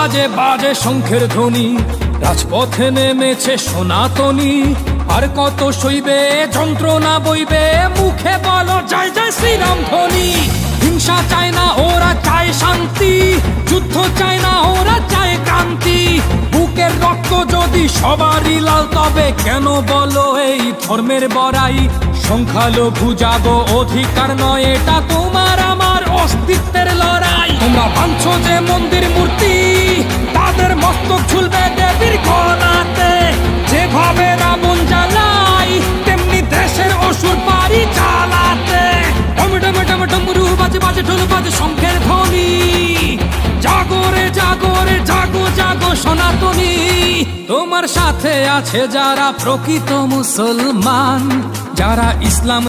বাজে বাজে শঙ্খের ধ্বনি, রাজপথে নেমেছে সনাতনী। আর কত সইবে যন্ত্রণা বইবে, মুখে বলো জয় জয় শ্রীরাম ধ্বনি। হিংসা চায় না ওরা, চায় শান্তি, যুদ্ধ চায় না ওরা, চায় ক্রান্তি। বুকের রক্ত যদি সবারই লাল, তবে কেন বলো এই ধর্মের বড়াই? সংখ্যালঘু জাগো, অধিকার নয় এটা তোমার আমার অস্তিত্বের লড়াই। তোমরা ভাঙছো যে মন্দির মূর্তি, তাদের মস্তক ঝুলবে দেবীর গলাতে। যেভাবে রাবণ জ্বালাই, তেমনি দেশের অসুর পারি চালাতে। ডমরু বাজে বাজে ঢোল বাজে শঙ্খের ধ্বনি। জাগরে জাগরে জাগো জাগো সনাতনী। তোমার সাথে আছে যারা প্রকৃত মুসলমান, যারা ইসলাম